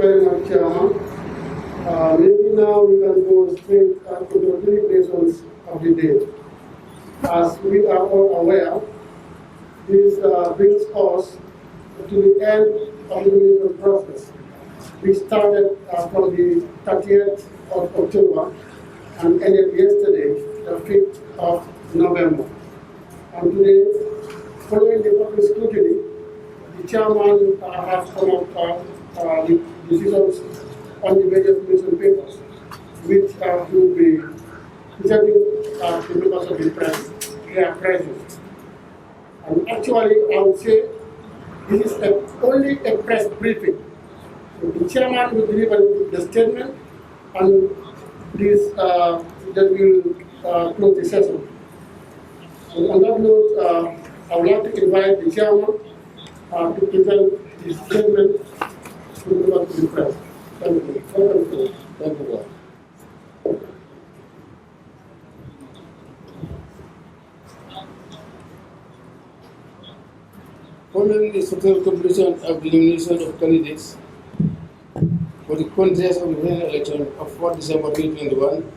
very much, Chairman. Maybe now we can go straight to the deliberations of the day. As we are all aware, this brings us to the end of the nomination process. We started from the 30th of October and ended yesterday, the 5th of November. And today, following the public scrutiny, the chairman has come up the decisions on the various commission papers, which will be presenting to members of the press. They are present. And actually, I would say this is only a press briefing. So the chairman will deliver the statement, and this then will close the session. So on that note, I would like to invite the chairman to present his statement to the press. Thank you. Thank you. Following the successful completion of the nomination of candidates for the contest of the general election of 4 December 2021,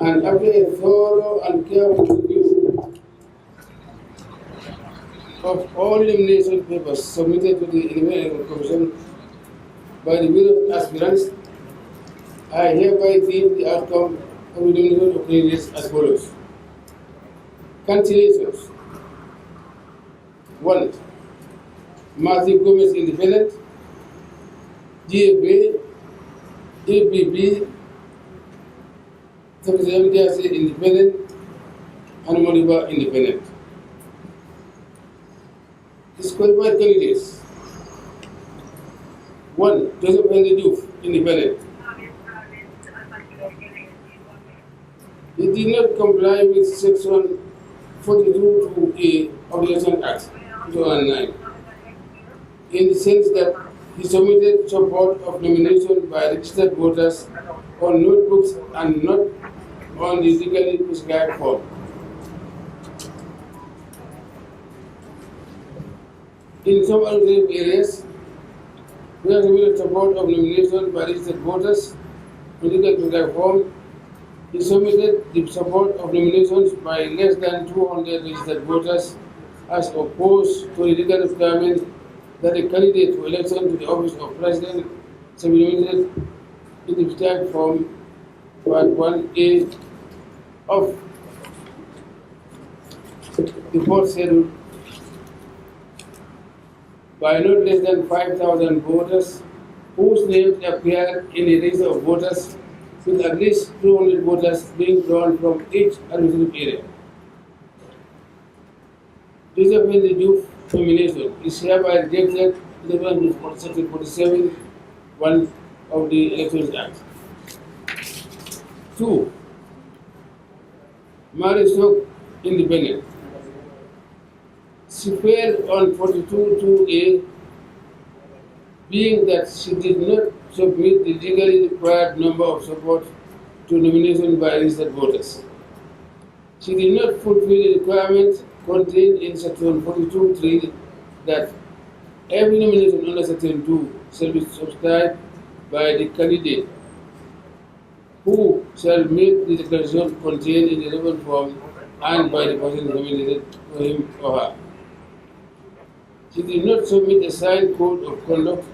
and after a thorough and careful review of all nomination papers submitted to the Independent Commission by the various aspirants, I hereby give the outcome of the nomination of candidates as follows. Cancellations. 1. Matthew Gomez Independent, GFA, APP, Secretary Jase Independent, and Modiba Independent. Disqualified candidates. 1. Joseph Henry Diouf, Independent. He did not comply with Section 42(2)A of the Election Act 2009, in the sense that he submitted support of nomination by registered voters on notebooks and not on the legally prescribed form. In some other areas, we have submitted support of nomination by registered voters on legally prescribed form. He submitted the support of nominations by less than 200 registered voters as opposed to the legal requirement that a candidate for election to the office of president shall be nominated in the prescribed form Part 1A of the fourth schedule by not less than 5,000 voters whose names appear in a register of voters, with at least 200 voters being drawn from each administrative area. Joseph Henry Diouf nomination is hereby rejected in accordance with Section 47(1) of the Elections Act. 2. Mary Stoke Independent. She failed on 42(2)A, being that she did not submit the legally required number of support to nomination by registered voters. She did not fulfill the requirements contained in Section 42(3) that every nomination under Section 2 shall be subscribed by the candidate, who shall make the declaration contained in the relevant form and by the person nominated for him or her. She did not submit a signed code of conduct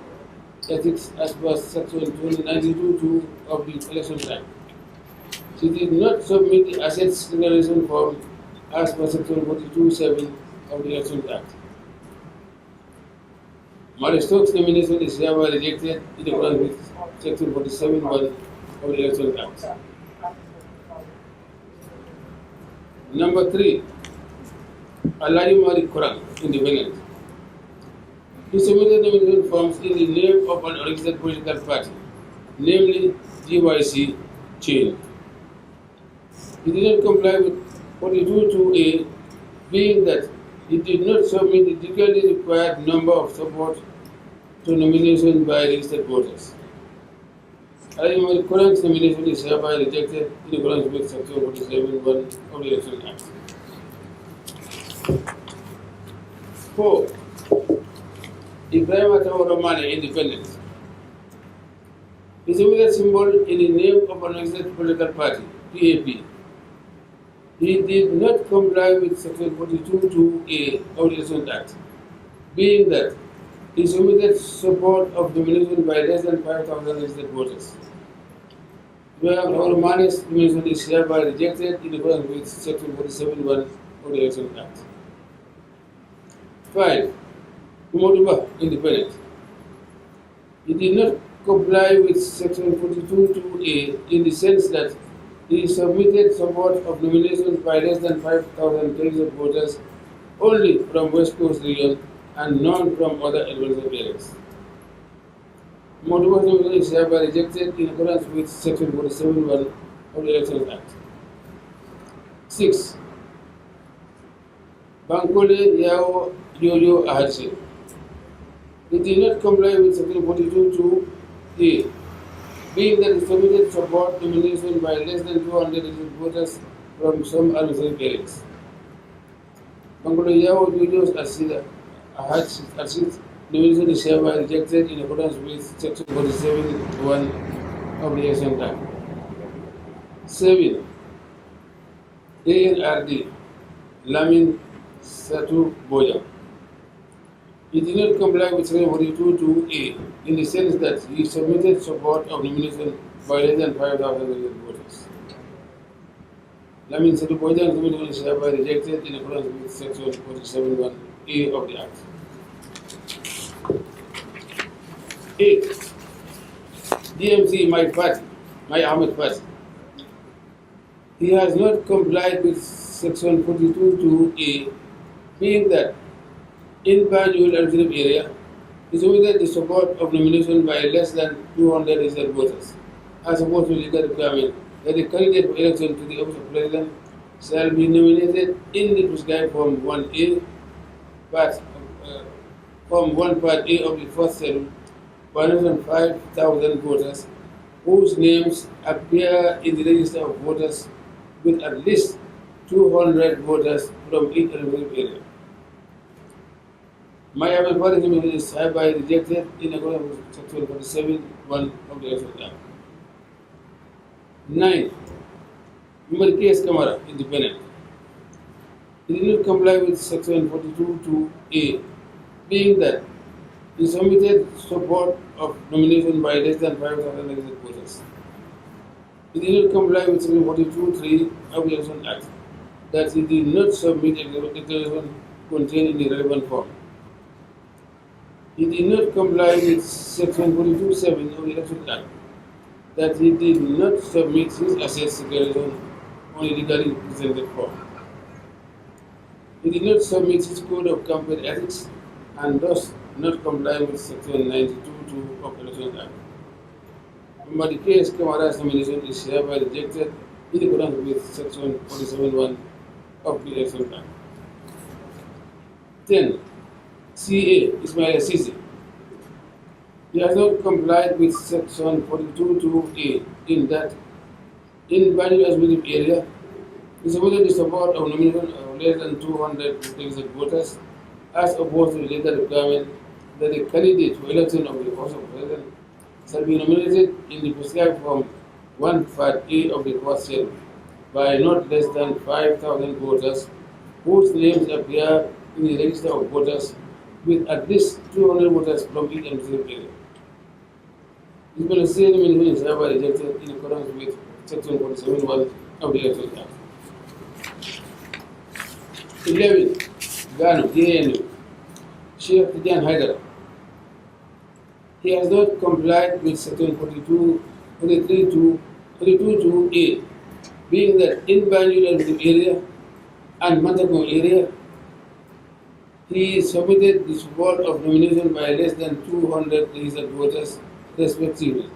ethics as per Section 92(2) of the Elections Act. She did not submit the assets declaration form as per Section 42(7) of the Elections Act. Mary Stoke's nomination is hereby rejected in accordance with Section 47(1) of the Elections Act. Number 3, Alaji Mari Kurang, Independent. He submitted nomination forms in the name of an registered political party, namely GYC Chain. He did not comply with 42(2)A, being that he did not submit the legally required number of support to nomination by registered voters. Alaji Kurang's nomination is hereby rejected in accordance with Section 47(1) of the Election Act. 4. Ibrahim Atawu Romani, Independent. is a symbol in the name of an existing political party, PAP. He did not comply with Section 42(2)A of the Election Act, being that he submitted support of nomination by less than 5,000 registered voters. Where our managed nomination is hereby rejected in accordance with Section 47(1) of the Election Act. 5. Umoduba, independent. He did not comply with Section 42(2)A in the sense that he submitted support of nominations by less than 5,000 registered voters only from West Coast region and none from other administrative areas. Umoduba's nomination is hereby rejected in accordance with Section 47(1) of the Election Act. 6. Bankole Yao Yoyo Ahadse. He did not comply with Section 42(2)A, being that he submitted support nomination by less than 200 registered voters from some administrative areas. Bankole Yao Yoyo Ahadse nomination is hereby rejected in accordance with Section 47(1) of the Election Act. 7. ANRD Lamin Satu Boya. He did not comply with Section 42(2)A in the sense that he submitted support of nomination by less than 5,000 registered voters. Lamin Satu Boya's nomination is hereby rejected in accordance with Section 47(1)A of the Act. 8. DMC, my Ahmed Party. He has not complied with Section 42(2)A, being that in Banjul administrative area, he submitted the support of nomination by less than 200 registered voters, as opposed to the legal requirement that the candidate for election to the office of president shall be nominated in the prescribed Form 1A, Form 1 Part A of the first schedule by less than 5,000 voters whose names appear in the register of voters with at least 200 voters from each administrative area. My Party nomination is hereby rejected in accordance with Section 47(1) of the Election Act. 9. K.S. Kamara, independent. He did not comply with Section 42(2)A, being that he submitted support of nomination by less than 5,000 registered voters. He did not comply with Section 42(3) of the Election Act, that he did not submit a declaration contained in the relevant form. He did not comply with Section 42(7) of the Election Act, that he did not submit his assets declaration on a legally presented form. He did not submit his code of campaign ethics and thus not comply with Section 92(2) of the Election Act. Member K.S. Kamara's nomination is hereby rejected in accordance with Section 47(1) of the Election Act. 10. CA Ismail Sisi. He has not complied with Section 42(2)A in that in Banjul administrative area, he submitted the support of nomination of less than 200 registered voters as opposed to the legal requirement that the candidate for election of the office of president shall be nominated in the prescribed Form 1 Part A of the first schedule by not less than 5,000 voters whose names appear in the register of voters with at least 200 voters from each administrative area. This beneficiary nomination is hereby rejected in accordance with Section 47(1) of the Election Act. 11. Gano, GANU, Sheikh Tijan Haidar. He has not complied with Section 42(2)A, being that in Banjul area and Matago area, he submitted the support of nomination by less than 200 registered voters respectively,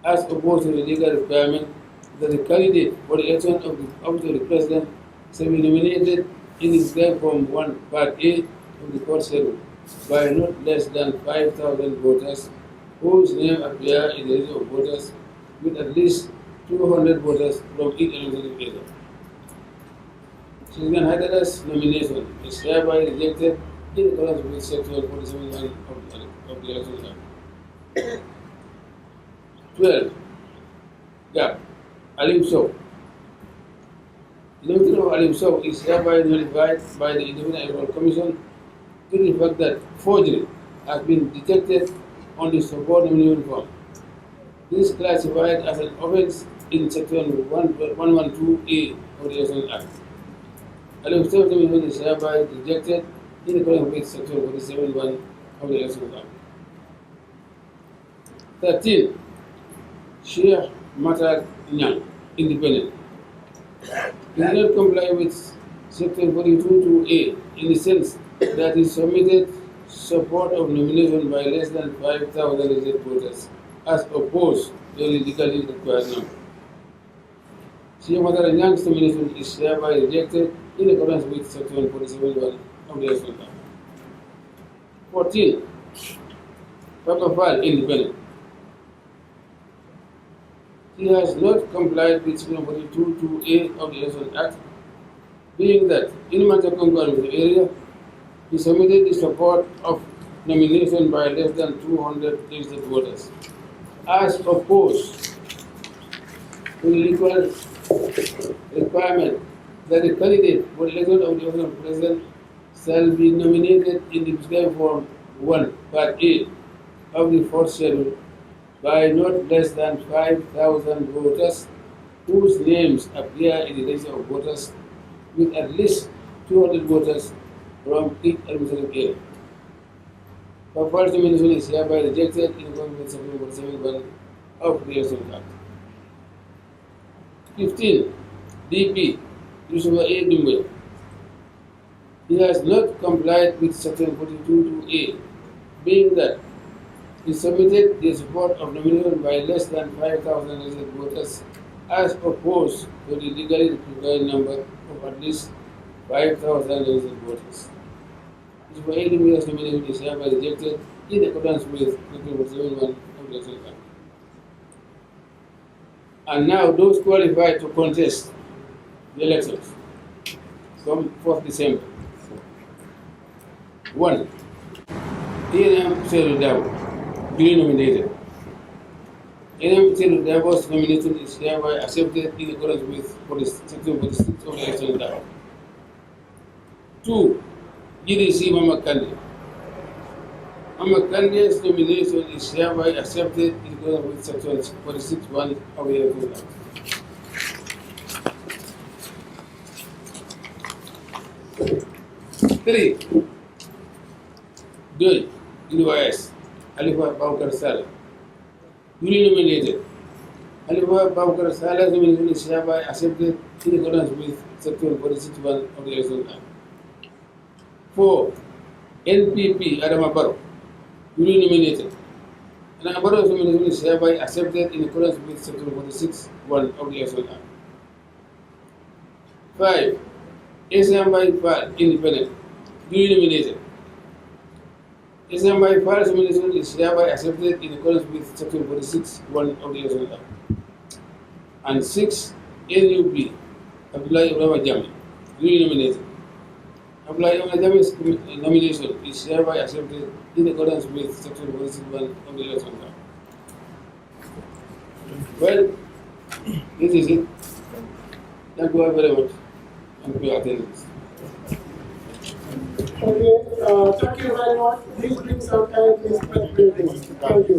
as opposed to the legal requirement that the candidate for the election of the office of the president shall be nominated in the prescribed Form 1 Part A of the first schedule by not less than 5,000 voters whose name appear in the register of voters with at least 200 voters from each administrative area. Sheikh Haidar's nomination is hereby rejected in accordance with Section 47(1) of the Election Act. 12. Gap, Alim Sow. The nomination of Alim Sow is hereby notified by the Independent Electoral Commission to the fact that forgery has been detected on the support nomination form. This is classified as an offense in Section 112A of the Election Act. Alim Sow's nomination is hereby rejected in accordance with Section 47(1) of the Election Act. 13. Sheikh Matar Nyang, Independent. He did not comply with Section 42(2)A in the sense that he submitted support of nomination by less than 5,000 registered voters as opposed to the legally required number. Sheikh Matar Nyang's nomination is hereby rejected in accordance with Section 47(1) of the Election Act. 14. Papa Fall, Independent. He has not complied with Section 42(2)A of the Election Act, being that in Matakongo area, he submitted the support of nomination by less than 200 registered voters, as opposed to the legal requirement that the candidate for election of the office of President shall be nominated in the prescribed form 1, Part A of the 4th schedule by not less than 5,000 voters whose names appear in the register of voters with at least 200 voters from each administrative area. The first nomination is hereby rejected in accordance with Section 47(1) of the Election Act. 15. DP Yusuf A. Dumbe. He has not complied with Section 42(2)A, being that he submitted the support of nomination by less than 5,000 registered voters as opposed to the legally required number of at least 5,000 registered voters. Mr. Dumbe's nomination is hereby rejected in accordance with Section 47(1) of the Election Act. And now those qualified to contest the elections from 4th December. 1. A.N.M. Seydou Dabo, duly nominated. A.N.M. Seydou Dabo's nomination is hereby accepted in accordance with Section 46 of the Election Act. 2. GDC Mama Kande. Mama Kande's nomination is hereby accepted in accordance with Section 46(1) of the Election Act. 3. Joy, UIS, Alifa Baukar Salah, duly nominated. Alifa Baukar Salah's nomination is hereby accepted in accordance with Section 46(1) of the Election Act. 4. NPP Adama Barrow, duly nominated. Adama Barrow's nomination is hereby accepted in accordance with Section 46(1) of the Election Act. 5. Esambai Fall, Independent, duly nominated. Esambai Fall's nomination is hereby accepted in accordance with Section 46(1) of the Election Act. And 6. NUP Abdullah Ibrahim Jami, duly nominated. Abdullah Ibrahim Jami's nomination is hereby accepted in accordance with Section 46(1) of the Election Act. Well, this is it. Thank you all very much and for your attendance. Okay, thank you very much. Please bring some time, please. Thank you.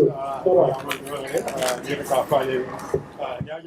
Bye-bye.